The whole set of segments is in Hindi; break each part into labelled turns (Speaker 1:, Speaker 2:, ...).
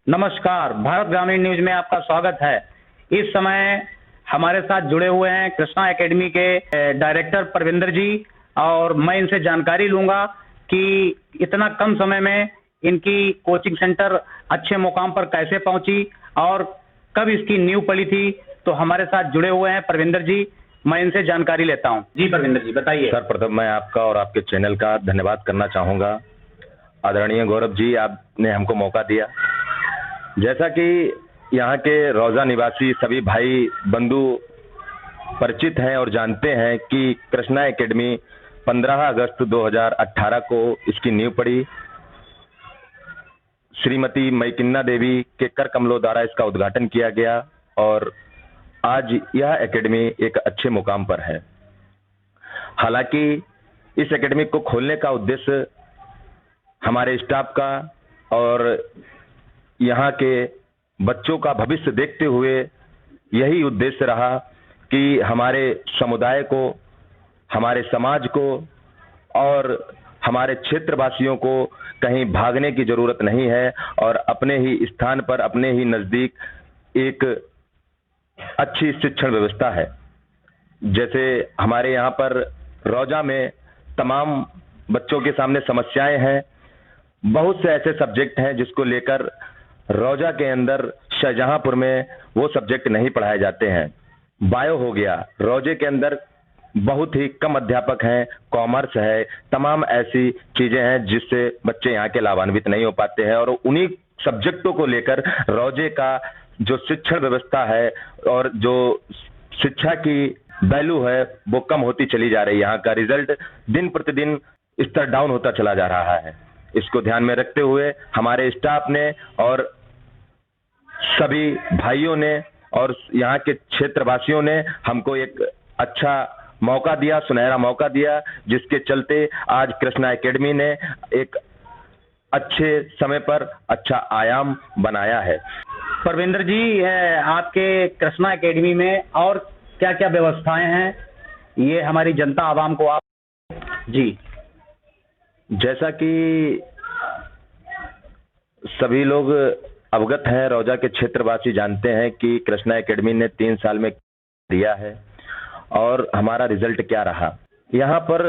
Speaker 1: नमस्कार, भारत ग्रामीण न्यूज में आपका स्वागत है। इस समय हमारे साथ जुड़े हुए हैं कृष्णा एकेडमी के डायरेक्टर परविंदर जी, और मैं इनसे जानकारी लूंगा कि इतना कम समय में इनकी कोचिंग सेंटर अच्छे मुकाम पर कैसे पहुंची और कब इसकी नींव पड़ी थी। तो हमारे साथ जुड़े हुए हैं परविंदर जी, मैं इनसे जानकारी लेता हूं। जी परविंदर जी, बताइए।
Speaker 2: सर्वप्रथम मैं आपका और आपके चैनल का धन्यवाद करना चाहूँगा। आदरणीय गौरव जी, आपने हमको मौका दिया। जैसा कि यहाँ के रौजा निवासी सभी भाई बंधु परिचित हैं और जानते हैं कि कृष्णा एकेडमी 15 अगस्त 2018 को इसकी नींव पड़ी। श्रीमती मैकिन्ना देवी के कर कमलों द्वारा इसका उद्घाटन किया गया और आज यह एकेडमी एक अच्छे मुकाम पर है। हालांकि इस एकेडमी को खोलने का उद्देश्य हमारे स्टाफ का और यहाँ के बच्चों का भविष्य देखते हुए यही उद्देश्य रहा कि हमारे समुदाय को, हमारे समाज को और हमारे क्षेत्रवासियों को कहीं भागने की जरूरत नहीं है और अपने ही स्थान पर, अपने ही नजदीक एक अच्छी शिक्षण व्यवस्था है। जैसे हमारे यहाँ पर रौजा में तमाम बच्चों के सामने समस्याएं हैं। बहुत से ऐसे सब्जेक्ट हैं जिसको लेकर रौजा के अंदर शाहजहांपुर में वो सब्जेक्ट नहीं पढ़ाए जाते हैं। बायो हो गया, रौजे के अंदर बहुत ही कम अध्यापक हैं, कॉमर्स है, तमाम ऐसी चीजें हैं जिससे बच्चे यहाँ के लाभान्वित नहीं हो पाते हैं और उन्हीं सब्जेक्टों को लेकर रौजे का जो शिक्षण व्यवस्था है और जो शिक्षा की वैल्यू है वो कम होती चली जा रही है। यहाँ का रिजल्ट दिन प्रतिदिन स्तर डाउन होता चला जा रहा है। इसको ध्यान में रखते हुए हमारे स्टाफ ने और सभी भाइयों ने और यहाँ के क्षेत्रवासियों ने हमको एक अच्छा मौका दिया, सुनहरा मौका दिया, जिसके चलते आज कृष्णा एकेडमी ने एक अच्छे समय पर अच्छा आयाम बनाया है।
Speaker 1: परविंदर जी, आपके कृष्णा एकेडमी में और क्या क्या व्यवस्थाएं हैं, ये हमारी जनता आवाम को आप जी।
Speaker 2: जैसा कि सभी लोग अवगत हैं, रौजा के क्षेत्रवासी जानते हैं कि कृष्णा एकेडमी ने 3 साल में दिया है और हमारा रिजल्ट क्या रहा। यहाँ पर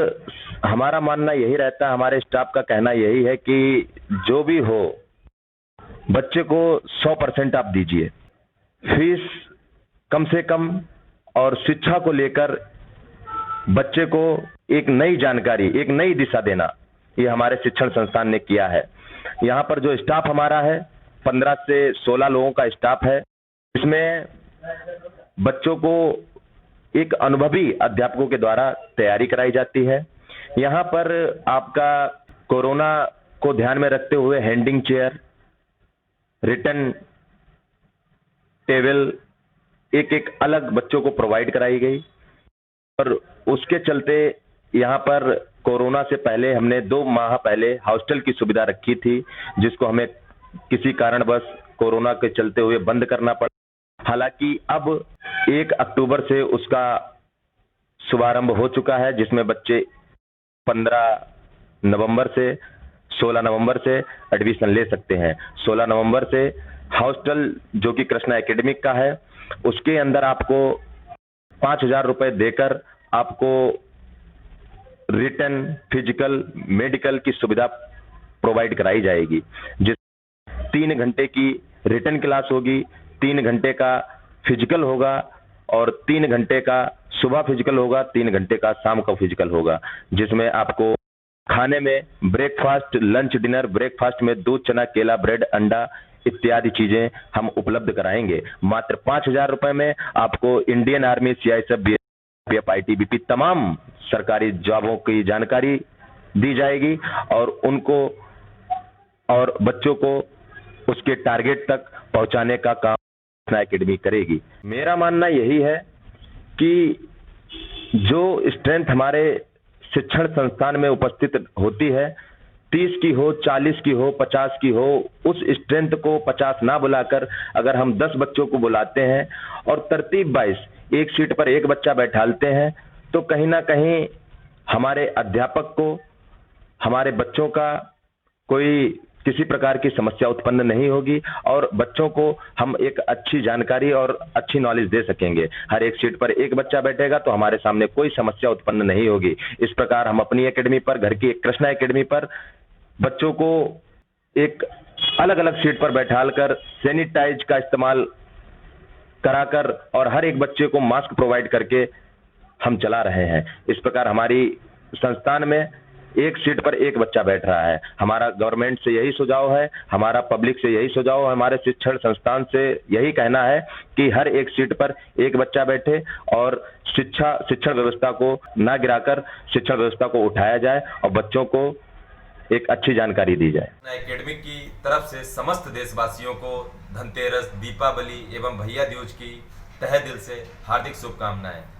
Speaker 2: हमारा मानना यही रहता है, हमारे स्टाफ का कहना यही है कि जो भी हो बच्चे को 100% आप दीजिए, फीस कम से कम, और शिक्षा को लेकर बच्चे को एक नई जानकारी, एक नई दिशा देना, ये हमारे शिक्षण संस्थान ने किया है। यहाँ पर जो स्टाफ हमारा है 15 से 16 लोगों का स्टाफ है। इसमें बच्चों को एक अनुभवी अध्यापकों के द्वारा तैयारी कराई जाती है। यहाँ पर आपका कोरोना को ध्यान में रखते हुए हैंडिंग चेयर, रिटन टेबल एक अलग बच्चों को प्रोवाइड कराई गई और उसके चलते यहाँ पर कोरोना से पहले हमने 2 माह पहले हॉस्टल की सुविधा रखी थी, जिसको हमें किसी कारणवश कोरोना के चलते हुए बंद करना पड़ा। हालांकि अब 1 अक्टूबर से उसका शुभारंभ हो चुका है, जिसमें बच्चे 15 नवंबर से 16 नवंबर से एडमिशन ले सकते हैं। 16 नवंबर से हॉस्टल जो कि कृष्णा एकेडमिक का है, उसके अंदर आपको 5,000 रुपए देकर आपको रिटन, फिजिकल, मेडिकल की सुविधा प्रोवाइड कराई जाएगी। जिस 3 घंटे की रिटन क्लास होगी, 3 घंटे का फिजिकल होगा और 3 घंटे का सुबह फिजिकल होगा, 3 घंटे का शाम का फिजिकल होगा, जिसमें आपको खाने में ब्रेकफास्ट, लंच, डिनर। ब्रेकफास्ट में दूध, चना, केला, ब्रेड, अंडा इत्यादि चीजें हम उपलब्ध कराएंगे। मात्र 5,000 रुपए में आपको Indian army, CISF, BSF, ITBP तमाम सरकारी जॉबों की जानकारी दी जाएगी और उनको और बच्चों को उसके टारगेट तक पहुंचाने का काम कृष्णा एकेडमी करेगी। मेरा मानना यही है कि जो स्ट्रेंथ हमारे शिक्षण संस्थान में उपस्थित होती है, 30 की हो, 40 की हो, 50 की हो, उस स्ट्रेंथ को 50 ना बुलाकर अगर हम 10 बच्चों को बुलाते हैं और तरतीब वाइज एक सीट पर एक बच्चा बैठालते हैं, तो कहीं ना कहीं हमारे अध्यापक को, हमारे बच्चों का कोई किसी प्रकार की समस्या उत्पन्न नहीं होगी और बच्चों को हम एक अच्छी जानकारी और अच्छी नॉलेज दे सकेंगे। हर एक सीट पर एक बच्चा बैठेगा तो हमारे सामने कोई समस्या उत्पन्न नहीं होगी। इस प्रकार हम अपनी एकेडमी पर, घर की एक कृष्णा एकेडमी पर बच्चों को एक अलग अलग सीट पर बैठालकर सैनिटाइज का इस्तेमाल कराकर और हर एक बच्चे को मास्क प्रोवाइड करके हम चला रहे हैं। इस प्रकार हमारी संस्थान में एक सीट पर एक बच्चा बैठ रहा है। हमारा गवर्नमेंट से यही सुझाव है, हमारा पब्लिक से यही सुझाव है, हमारे शिक्षण संस्थान से यही कहना है कि हर एक सीट पर एक बच्चा बैठे और शिक्षण व्यवस्था को ना गिराकर शिक्षण व्यवस्था को उठाया जाए और बच्चों को एक अच्छी जानकारी दी जाए।
Speaker 3: एकेडमी की तरफ से समस्त देशवासियों को धनतेरस, दीपावली एवं भैया दूज की तहे दिल से हार्दिक शुभकामनाएं।